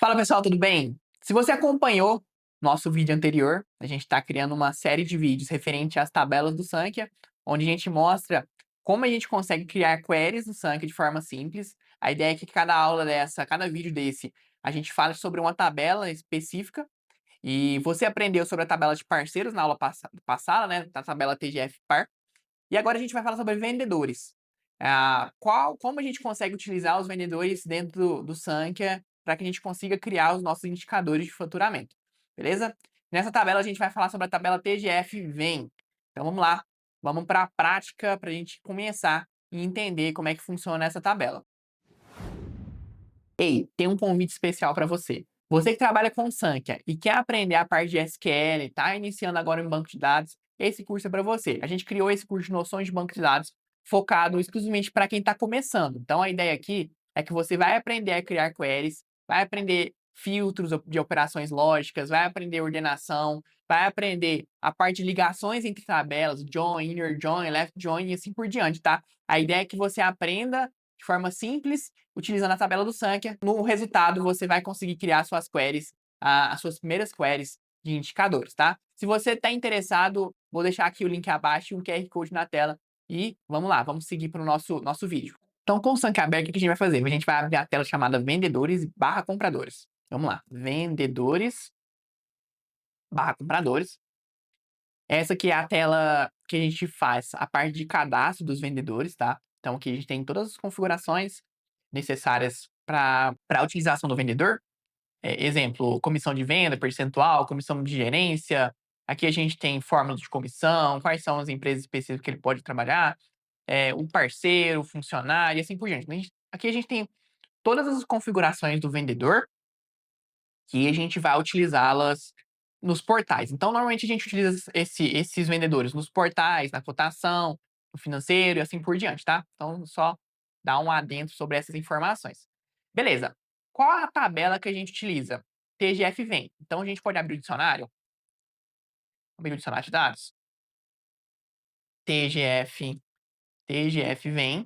Fala pessoal, tudo bem? Se você acompanhou nosso vídeo anterior, a gente está criando uma série de vídeos referente às tabelas do Sankey, onde a gente mostra como a gente consegue criar queries no Sankey de forma simples. A ideia é que cada aula dessa, cada vídeo desse, a gente fale sobre uma tabela específica. E você aprendeu sobre a tabela de parceiros na aula passada, né? Da tabela TGF Par. E agora a gente vai falar sobre vendedores. Como a gente consegue utilizar os vendedores dentro do Sankey para que a gente consiga criar os nossos indicadores de faturamento, beleza? Nessa tabela a gente vai falar sobre a tabela TGF Vem. Então vamos lá, vamos para a prática para a gente começar e entender como é que funciona essa tabela. Ei, tem um convite especial para você. Você que trabalha com Sankey e quer aprender a parte de SQL, está iniciando agora em banco de dados, esse curso é para você. A gente criou esse curso de noções de banco de dados focado exclusivamente para quem está começando. Então a ideia aqui é que você vai aprender a criar queries, vai aprender filtros de operações lógicas, vai aprender ordenação, vai aprender a parte de ligações entre tabelas, join, inner join, left join e assim por diante, tá? A ideia é que você aprenda de forma simples, utilizando a tabela do Sankey. No resultado, você vai conseguir criar suas queries, as suas primeiras queries de indicadores, tá? Se você está interessado, vou deixar aqui o link abaixo e um QR Code na tela. E vamos lá, vamos seguir para o nosso vídeo. Então, com o Sankey aberto, o que a gente vai fazer? A gente vai abrir a tela chamada vendedores barra compradores. Vamos lá, vendedores barra compradores. Essa aqui é a tela que a gente faz a parte de cadastro dos vendedores, tá? Então aqui a gente tem todas as configurações necessárias para a utilização do vendedor. Exemplo, comissão de venda, percentual, comissão de gerência. Aqui a gente tem fórmula de comissão, quais são as empresas específicas que ele pode trabalhar, o parceiro, o funcionário e assim por diante. Aqui a gente tem todas as configurações do vendedor que a gente vai utilizá-las nos portais. Então, normalmente a gente utiliza esses vendedores nos portais, na cotação, no financeiro e assim por diante, tá? Então, só dar um adendo sobre essas informações. Beleza. Qual a tabela que a gente utiliza? TGF Vem. Então, a gente pode abrir o dicionário. Abrir o dicionário de dados. TGF Vem.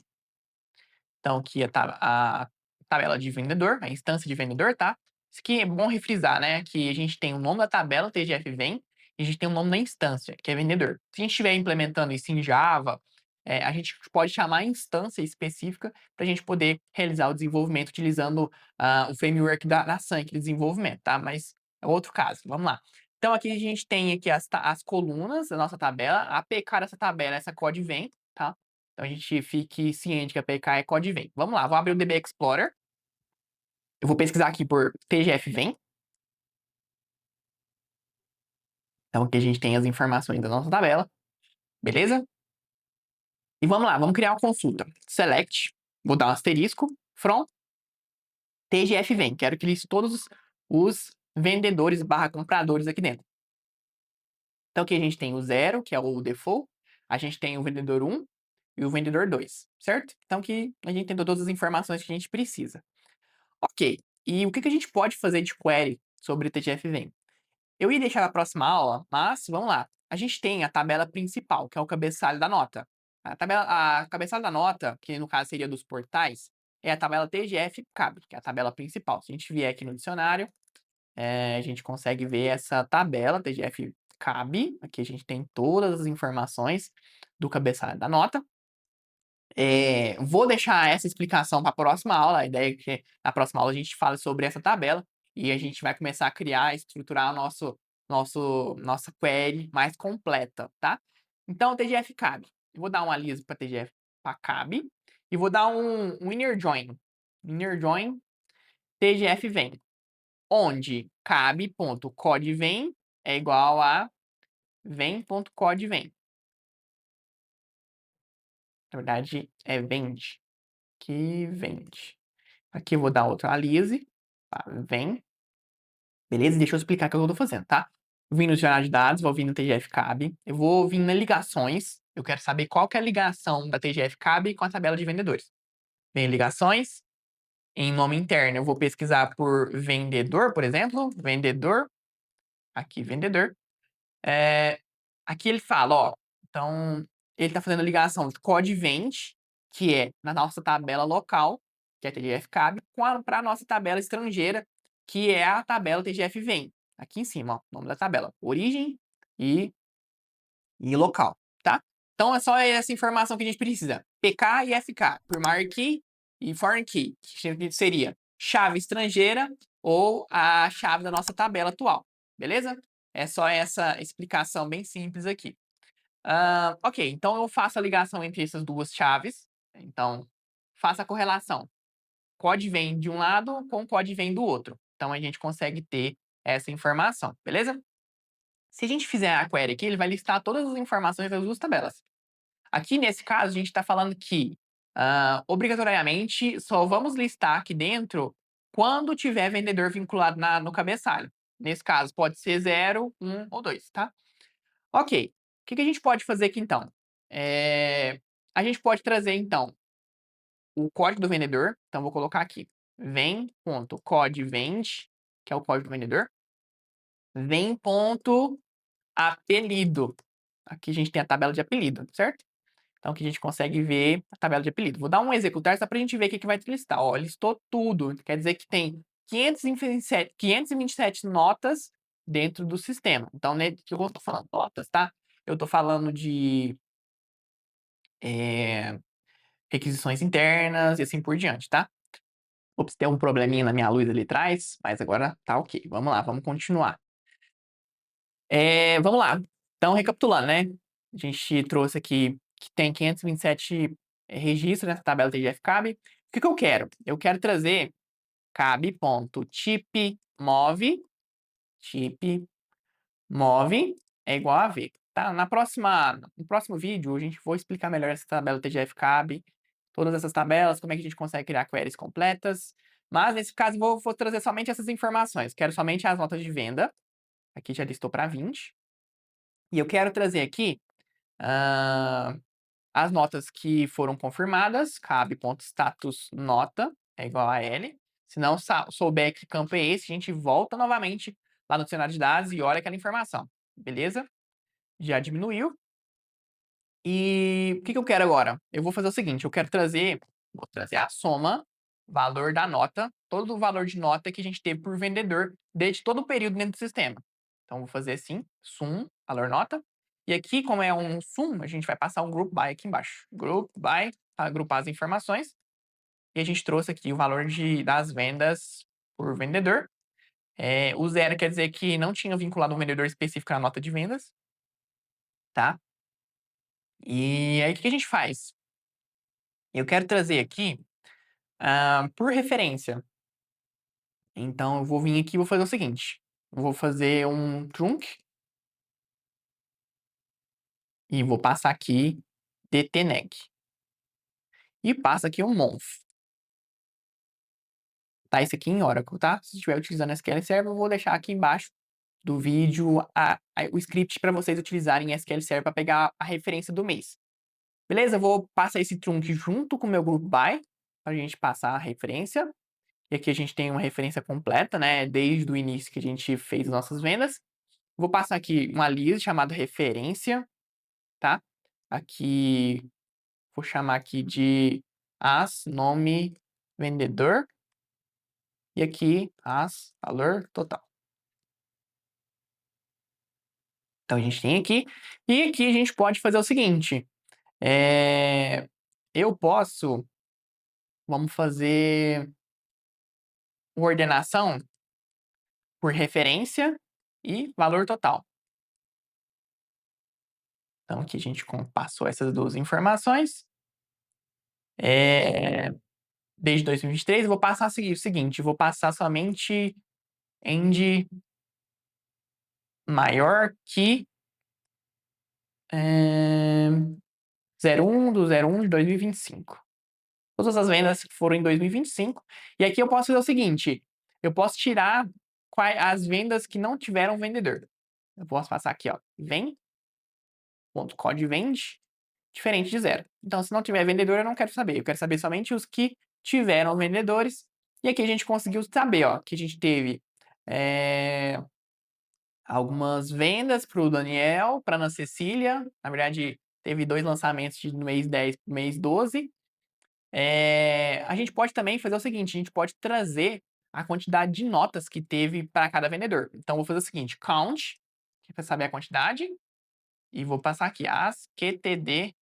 Então, aqui a tabela de vendedor, a instância de vendedor, tá? Isso aqui é bom refrisar, né? Que a gente tem o nome da tabela, TGF Vem, e a gente tem o nome da instância, que é vendedor. Se a gente estiver implementando isso em Java, a gente pode chamar a instância específica para a gente poder realizar o desenvolvimento utilizando o framework da Sankey de desenvolvimento, tá? Mas é outro caso. Vamos lá. Então, aqui a gente tem aqui as colunas da nossa tabela. A APK dessa tabela é essa code vem, tá? Então a gente fique ciente que a APK é code vem. Vamos lá, vou abrir o DB Explorer. Eu vou pesquisar aqui por TGF Vem. Então aqui a gente tem as informações da nossa tabela. Beleza? E vamos lá, vamos criar uma consulta. Select, vou dar um asterisco, from TGF Vem. Quero que liste todos os vendedores barra compradores aqui dentro. Então aqui a gente tem o 0, que é o default. A gente tem o vendedor 1 e o vendedor 2, certo? Então aqui a gente tem todas as informações que a gente precisa. Ok. E o que a gente pode fazer de query sobre o TGF Vem? Eu ia deixar para a próxima aula, mas vamos lá. A gente tem a tabela principal, que é o cabeçalho da nota. A cabeçalho da nota, que no caso seria dos portais, é a tabela TGF Cab, que é a tabela principal. Se a gente vier aqui no dicionário, a gente consegue ver essa tabela TGF Cab. Aqui a gente tem todas as informações do cabeçalho da nota. Vou deixar essa explicação para a próxima aula. A ideia é que na próxima aula a gente fale sobre essa tabela e a gente vai começar a criar, estruturar nossa query mais completa, tá? Então, TGF Cab. Eu vou dar um alias para TGF para Cab e vou dar um inner join. Inner join TGF vem, onde cab.codevem é igual a vem.codevem. Na verdade, é vende. Que vende. Aqui eu vou dar outro alias, tá? Vem. Beleza? Deixa eu explicar o que eu tô fazendo, tá? Vim no dicionário de dados, vou vir no TGF Cab, eu vou vir nas ligações, eu quero saber qual que é a ligação da TGF Cab com a tabela de vendedores. Vem em ligações, em nome interno eu vou pesquisar por vendedor, por exemplo, vendedor, aqui vendedor. Aqui ele fala, ó, então ele tá fazendo a ligação de code vende, que é na nossa tabela local, que é a TGF Cab, para a nossa tabela estrangeira, que é a tabela TGF vem. Aqui em cima, ó, o nome da tabela. Origem e local, tá? Então é só essa informação que a gente precisa. PK e FK, Primary Key e Foreign Key, que seria chave estrangeira ou a chave da nossa tabela atual, beleza? É só essa explicação bem simples aqui. Ok, então eu faço a ligação entre essas duas chaves. Então, faça a correlação. COD vem de um lado com COD vem do outro. Então, a gente consegue ter essa informação, beleza? Se a gente fizer a query aqui, ele vai listar todas as informações das duas tabelas. Aqui, nesse caso, a gente está falando que, obrigatoriamente, só vamos listar aqui dentro quando tiver vendedor vinculado no cabeçalho. Nesse caso, pode ser 0, 1 ou 2, tá? Ok. O que a gente pode fazer aqui, então? A gente pode trazer, então, o código do vendedor. Então, vou colocar aqui. Vem.codevende, que é o código do vendedor. Vem.apelido. Aqui a gente tem a tabela de apelido, certo? Então, aqui a gente consegue ver a tabela de apelido. Vou dar um executar só para a gente ver o que vai listar. Ó, listou tudo. Quer dizer que tem 527 notas dentro do sistema. Então, né, que eu estou falando notas, tá? Eu estou falando de requisições internas e assim por diante, tá? Ops, tem um probleminha na minha luz ali atrás, mas agora tá ok. Vamos lá, vamos continuar. Vamos lá. Então, recapitulando, né? A gente trouxe aqui que tem 527 registros nessa tabela TGF-CAB. O que eu quero? Eu quero trazer cab.typemove, type move é igual a V, tá? No próximo vídeo, a gente vai explicar melhor essa tabela TGF-CAB, todas essas tabelas, como é que a gente consegue criar queries completas. Mas, nesse caso, vou trazer somente essas informações. Quero somente as notas de venda. Aqui já listou para 20. E eu quero trazer aqui as notas que foram confirmadas, cab.status nota é igual a L. Se não souber que campo é esse, a gente volta novamente lá no dicionário de dados e olha aquela informação. Beleza? Já diminuiu. E o que eu quero agora? Eu vou fazer o seguinte, vou trazer a soma, valor da nota, todo o valor de nota que a gente teve por vendedor desde todo o período dentro do sistema. Então, vou fazer assim, sum, valor nota. E aqui, como é um sum, a gente vai passar um group by aqui embaixo. Group by, agrupar as informações. E a gente trouxe aqui o valor das vendas por vendedor. O zero quer dizer que não tinha vinculado um vendedor específico na nota de vendas, tá? E aí, o que a gente faz? Eu quero trazer aqui por referência. Então, eu vou vir aqui e vou fazer o seguinte. Eu vou fazer um trunc. E vou passar aqui dtneg. E passa aqui um month. Tá? Isso aqui em Oracle, tá? Se estiver utilizando SQL Server, eu vou deixar aqui embaixo do vídeo o script para vocês utilizarem SQL Server para pegar a referência do mês. Beleza? Eu vou passar esse trunc junto com o meu group by, para a gente passar a referência. E aqui a gente tem uma referência completa, né? Desde o início que a gente fez as nossas vendas. Vou passar aqui uma list chamada referência, tá? Aqui, vou chamar aqui de as nome vendedor. E aqui as valor total. Então, a gente tem aqui. E aqui a gente pode fazer o seguinte. Eu posso... Vamos fazer uma ordenação por referência e valor total. Então, aqui a gente passou essas duas informações. Desde 2023, eu vou passar o seguinte, vou passar somente end maior que 01 do 01 de 2025. Todas as vendas que foram em 2025. E aqui eu posso fazer o seguinte, eu posso tirar as vendas que não tiveram vendedor. Eu posso passar aqui, ó, vem.codevende, diferente de 0. Então, se não tiver vendedor, eu não quero saber. Eu quero saber somente os que tiveram vendedores. E aqui a gente conseguiu saber, ó, que a gente teve algumas vendas para o Daniel, para a Ana Cecília. Na verdade, teve 2 lançamentos no mês 10 para o mês 12. A gente pode também fazer o seguinte, a gente pode trazer a quantidade de notas que teve para cada vendedor. Então, vou fazer o seguinte, count, que é para saber a quantidade, e vou passar aqui as QTD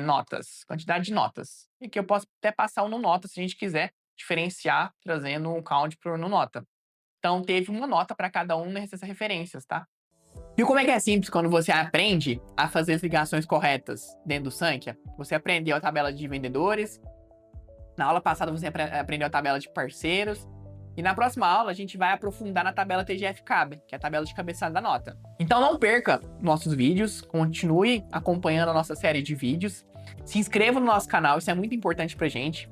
notas, quantidade de notas. E aqui eu posso até passar o no nota, se a gente quiser diferenciar, trazendo um count para o no nota. Então, teve uma nota para cada um nessas referências, tá? Viu como é que é simples quando você aprende a fazer as ligações corretas dentro do Sankhya? Você aprendeu a tabela de vendedores, na aula passada você aprendeu a tabela de parceiros, e na próxima aula a gente vai aprofundar na tabela TGF-CAB, que é a tabela de cabeçalho da nota. Então não perca nossos vídeos, continue acompanhando a nossa série de vídeos, se inscreva no nosso canal, isso é muito importante pra gente.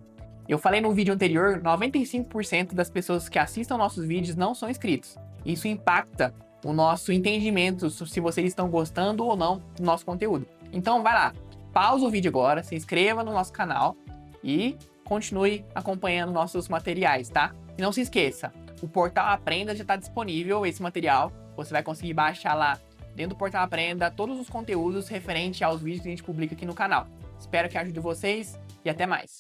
Eu falei no vídeo anterior, 95% das pessoas que assistam nossos vídeos não são inscritos. Isso impacta o nosso entendimento se vocês estão gostando ou não do nosso conteúdo. Então vai lá, pausa o vídeo agora, se inscreva no nosso canal e continue acompanhando nossos materiais, tá? E não se esqueça, o Portal Aprenda já está disponível, esse material. Você vai conseguir baixar lá dentro do Portal Aprenda todos os conteúdos referentes aos vídeos que a gente publica aqui no canal. Espero que ajude vocês e até mais.